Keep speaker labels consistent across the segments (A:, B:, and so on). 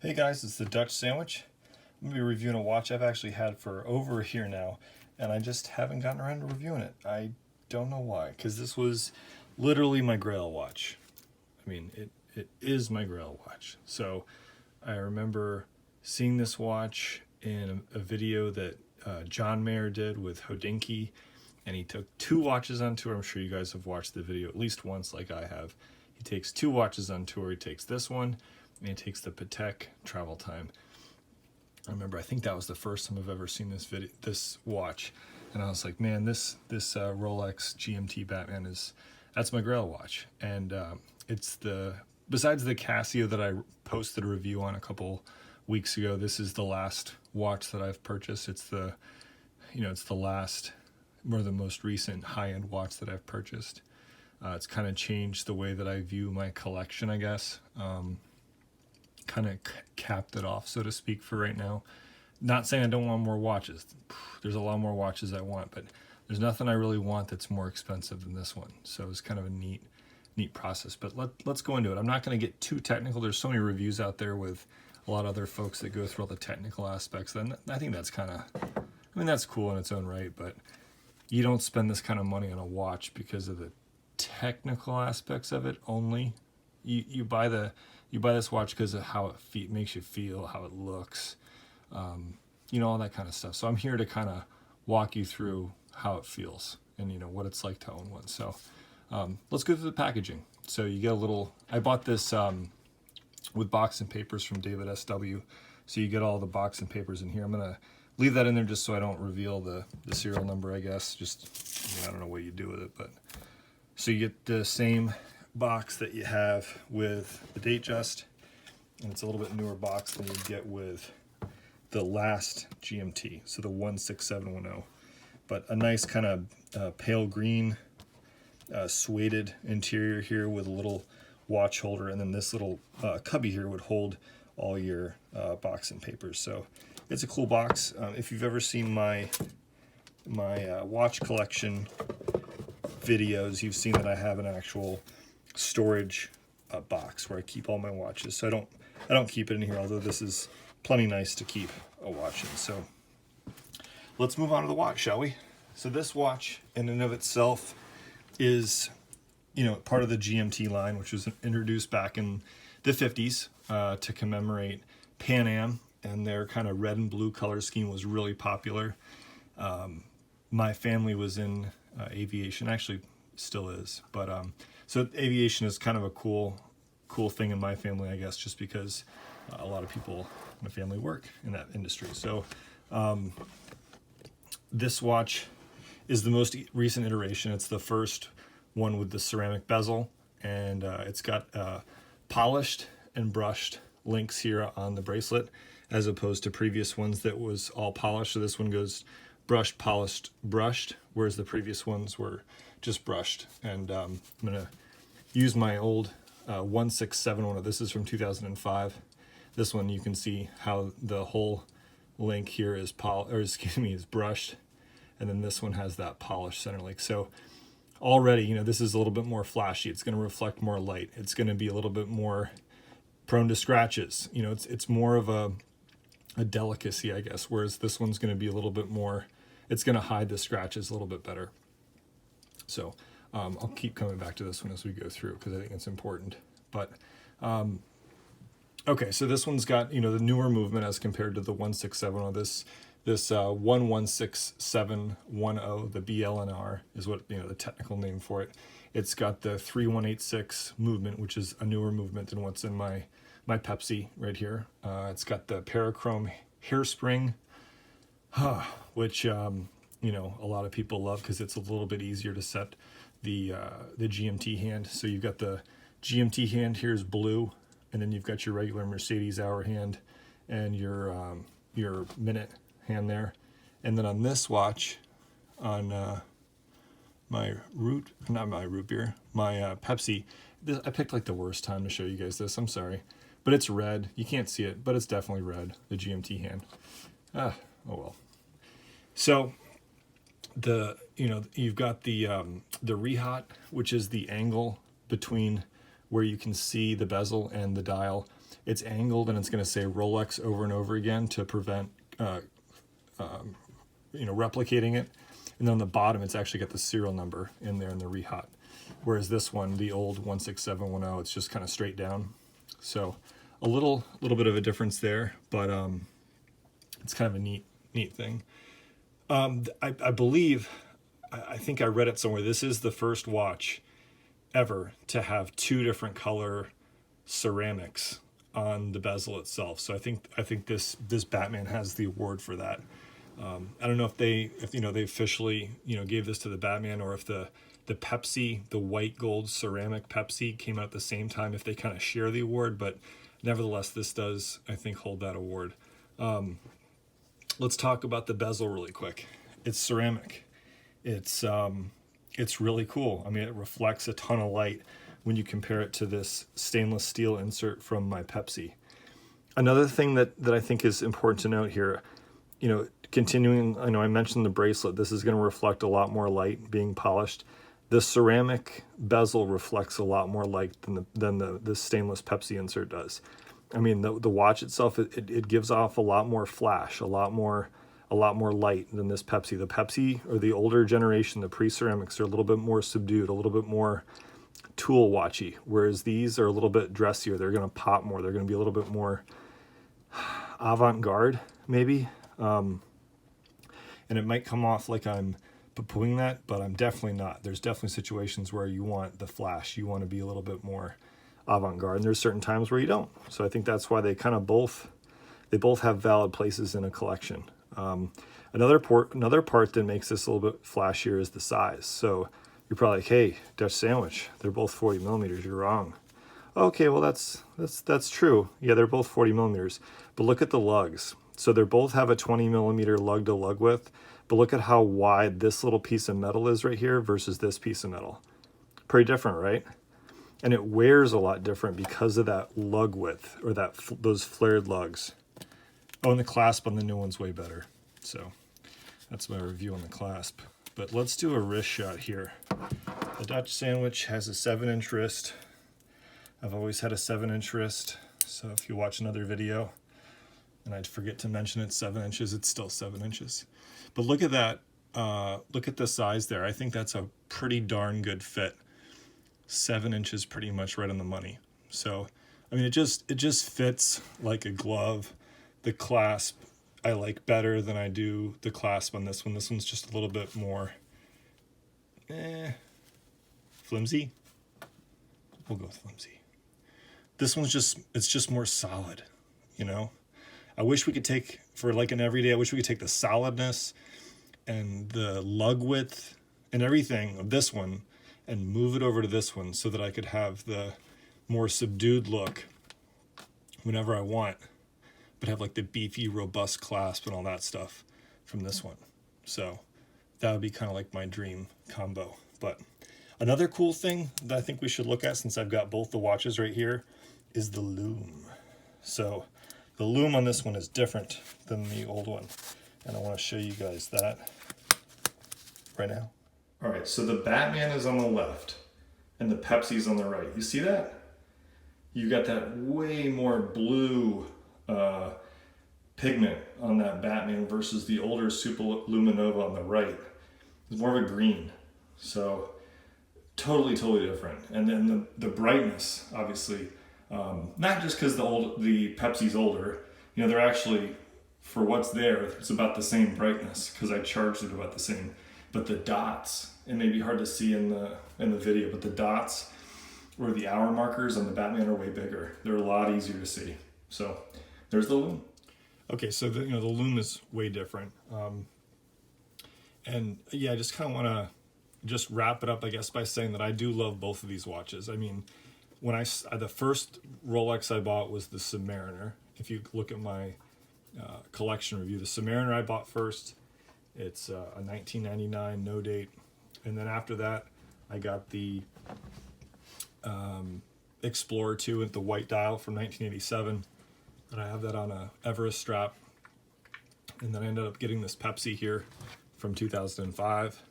A: Hey guys, it's the Dutch Sandwich. I'm going to be reviewing a watch I've actually had for over a year now, and I just haven't gotten around to reviewing it. I don't know why, because this was literally my Grail watch. I mean, it is my Grail watch. So I remember seeing this watch in a video that John Mayer did with Hodinkee, and he took two watches on tour. I'm sure you guys have watched the video at least once, like I have. He takes two watches on tour. He takes this one, and he takes the Patek Travel Time. I remember, I think that was the first time I've ever seen this watch, and I was like, man, this Rolex GMT Batman that's my Grail watch, and it's besides the Casio that I posted a review on a couple weeks ago. This is the last watch that I've purchased. It's the last or the most recent high-end watch that I've purchased. It's kind of changed the way that I view my collection, I guess. Kind of capped it off, so to speak, for right now. Not saying I don't want more watches. There's a lot more watches I want, but there's nothing I really want that's more expensive than this one. So it's kind of a neat process. But let's go into it. I'm not going to get too technical. There's so many reviews out there with a lot of other folks that go through all the technical aspects. Then I think that's that's cool in its own right, but you don't spend this kind of money on a watch because of the technical aspects of it only. You buy this watch because of how it makes you feel, how it looks, all that kind of stuff. So I'm here to kind of walk you through how it feels and what it's like to own one. So let's go through the packaging. So you get a little. I bought this with box and papers from David SW. So you get all the box and papers in here. I'm gonna leave that in there just so I don't reveal the serial number, I guess. I don't know what you do with it, but so you get the same box that you have with the Datejust, and it's a little bit newer box than you get with the last GMT, so the 16710. But a nice kind of pale green suede interior here with a little watch holder, and then this little cubby here would hold all your box and papers. So it's a cool box. If you've ever seen my watch collection videos, you've seen that I have an actual storage box where I keep all my watches. So I don't keep it in here, although this is plenty nice to keep a watch in. So let's move on to the watch, shall we? So this watch in and of itself is part of the GMT line, which was introduced back in the 50s to commemorate Pan Am, and their kind of red and blue color scheme was really popular. My family was in aviation, actually still is, but so aviation is kind of a cool thing in my family, I guess, just because a lot of people in my family work in that industry. So this watch is the most recent iteration. It's the first one with the ceramic bezel, and it's got polished and brushed links here on the bracelet, as opposed to previous ones that was all polished. So this one goes brushed, polished, brushed, whereas the previous ones were just brushed. And I'm gonna use my old 16710. This is from 2005. This one, you can see how the whole link here is is brushed, and then this one has that polished center link. So already, this is a little bit more flashy. It's going to reflect more light. It's going to be a little bit more prone to scratches. It's more of a delicacy, I guess, whereas this one's going to be a little bit more. It's going to hide the scratches a little bit better. So I'll keep coming back to this one as we go through because I think it's important. But okay, so this one's got the newer movement as compared to the 16710. This 116-710, the BLNR is what the technical name for it. It's got the 3186 movement, which is a newer movement than what's in my Pepsi right here. It's got the parachrome hairspring, which a lot of people love because it's a little bit easier to set the GMT hand. So you've got the GMT hand here is blue, and then you've got your regular Mercedes hour hand and your minute hand there. And then on this watch, on my Pepsi, I picked like the worst time to show you guys this. I'm sorry, but it's red. You can't see it, but it's definitely red. The GMT hand. Oh well. So you've got the rehat, which is the angle between where you can see the bezel and the dial. it's angled and it's going to say Rolex over and over again to prevent replicating it. And then on the bottom, it's actually got the serial number in there in the rehot. Whereas this one, the old 16710, it's just kind of straight down. So a little bit of a difference there, but it's kind of a neat thing. I believe, I think I read it somewhere, this is the first watch ever to have 2 different color ceramics on the bezel itself. So I think this Batman has the award for that. I don't know if they officially gave this to the Batman, or if the Pepsi, the white gold ceramic Pepsi, came out at the same time, if they kind of share the award, but nevertheless this does, I think, hold that award. Let's talk about the bezel really quick. It's ceramic. It's really cool. I mean, it reflects a ton of light when you compare it to this stainless steel insert from my Pepsi. Another thing that I think is important to note here, continuing, I know I mentioned the bracelet. This is going to reflect a lot more light being polished. The ceramic bezel reflects a lot more light than the stainless Pepsi insert does. I mean, the watch itself, it gives off a lot more flash, a lot more light than this Pepsi. The Pepsi, or the older generation, the pre-ceramics, are a little bit more subdued, a little bit more tool watchy, whereas these are a little bit dressier. They're going to pop more. They're going to be a little bit more avant-garde, maybe. And it might come off like I'm poo-pooing that, but I'm definitely not. There's definitely situations where you want the flash. You want to be a little bit more avant-garde, and there's certain times where you don't. So I think that's why they kind of both have valid places in a collection. Another part that makes this a little bit flashier is the size. So you're probably like, hey, Dutch Sandwich, they're both 40 millimeters. You're wrong. Okay, well that's true. Yeah, they're both 40 millimeters. But look at the lugs. So they both have a 20 millimeter lug to lug width. But look at how wide this little piece of metal is right here versus this piece of metal. Pretty different, right? And it wears a lot different because of that lug width, or those flared lugs. Oh, and the clasp on the new one's way better. So that's my review on the clasp. But let's do a wrist shot here. The Dutch Sandwich has a 7-inch wrist. I've always had a 7-inch wrist. So if you watch another video and I'd forget to mention it's 7 inches, it's still 7 inches. But look at that. Look at the size there. I think that's a pretty darn good fit. 7 inches, pretty much right on the money. So, I mean, it just fits like a glove. The clasp I like better than I do the clasp on this one. This one's just a little bit more flimsy. We'll go with flimsy. This one's just more solid, I wish we could take, for like an everyday, I wish we could take the solidness and the lug width and everything of this one and move it over to this one so that I could have the more subdued look whenever I want, but have like the beefy, robust clasp and all that stuff from this one. So that would be kind of like my dream combo. But another cool thing that I think we should look at, since I've got both the watches right here, is the Lume. So the Lume on this one is different than the old one, and I want to show you guys that right now. All right, so the Batman is on the left and the Pepsi's on the right. You see that? You got that way more blue pigment on that Batman versus the older Super Luminova on the right. It's more of a green. So totally different. And then the brightness, obviously, not just because the Pepsi's older, they're actually, for what's there, it's about the same brightness because I charged it about the same. But the dots, it may be hard to see in the video, but the dots or the hour markers on the Batman are way bigger. They're a lot easier to see. So there's the Lume. Okay, so the Lume is way different. And yeah, I just kind of want to just wrap it up, I guess, by saying that I do love both of these watches. I mean, the first Rolex I bought was the Submariner. If you look at my collection review, the Submariner I bought first. It's a 1999, no date. And then after that, I got the Explorer 2 with the white dial from 1987. And I have that on a Everest strap. And then I ended up getting this Pepsi here from 2005.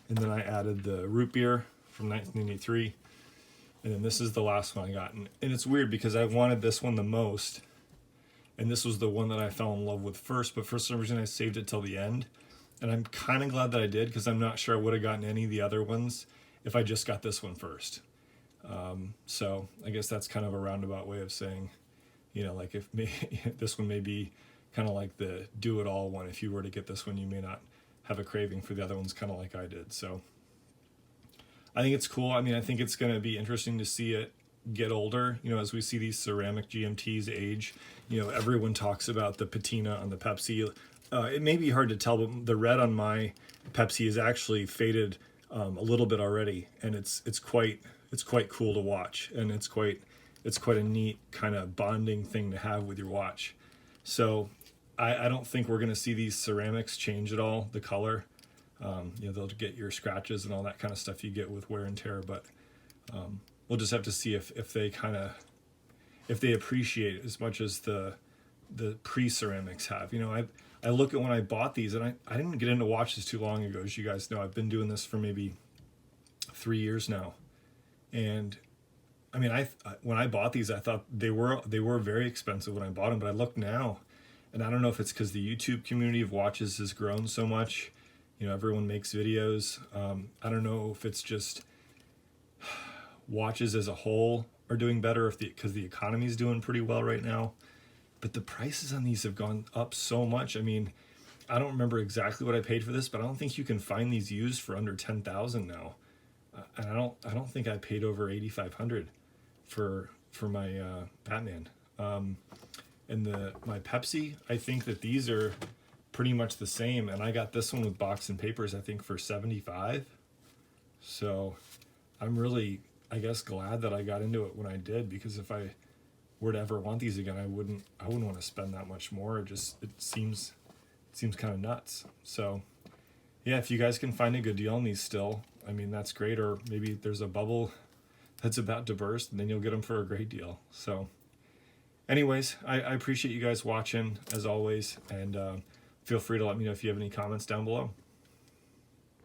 A: And then I added the root beer from 1983. And then this is the last one I got. And it's weird because I wanted this one the most. And this was the one that I fell in love with first. But for some reason, I saved it till the end. And I'm kind of glad that I did because I'm not sure I would have gotten any of the other ones if I just got this one first. So I guess that's kind of a roundabout way of saying, you know, like if this one may be kind of like the do-it-all one. If you were to get this one, you may not have a craving for the other ones, kind of like I did. So I think it's cool. I mean, I think it's going to be interesting to see it get older. You know, as we see these ceramic GMTs age, you know, everyone talks about the patina on the Pepsi. It may be hard to tell, but the red on my Pepsi is actually faded a little bit already, and it's quite cool to watch, and it's quite a neat kind of bonding thing to have with your watch. So I don't think we're going to see these ceramics change at all, the color. You know, they'll get your scratches and all that kind of stuff you get with wear and tear, but we'll just have to see if they appreciate as much as the pre-ceramics have. You know, I look at when I bought these, and I didn't get into watches too long ago. As you guys know, I've been doing this for maybe 3 years now. And I mean, when I bought these, I thought they were very expensive when I bought them, but I look now, and I don't know if it's because the YouTube community of watches has grown so much. You know, everyone makes videos. I don't know if it's just watches as a whole are doing better, because the economy is doing pretty well right now. But the prices on these have gone up so much. I mean, I don't remember exactly what I paid for this, but I don't think you can find these used for under 10,000 now. And I don't think I paid over 8,500 for my Batman. And my Pepsi, I think that these are pretty much the same, and I got this one with box and papers, I think, for 75. So I'm really, I guess, glad that I got into it when I did, because if I were to ever want these again, I wouldn't want to spend that much more. It seems kind of nuts. So yeah, if you guys can find a good deal on these still, I mean, that's great. Or maybe there's a bubble that's about to burst, and then you'll get them for a great deal. So anyways, I appreciate you guys watching as always, and feel free to let me know if you have any comments down below.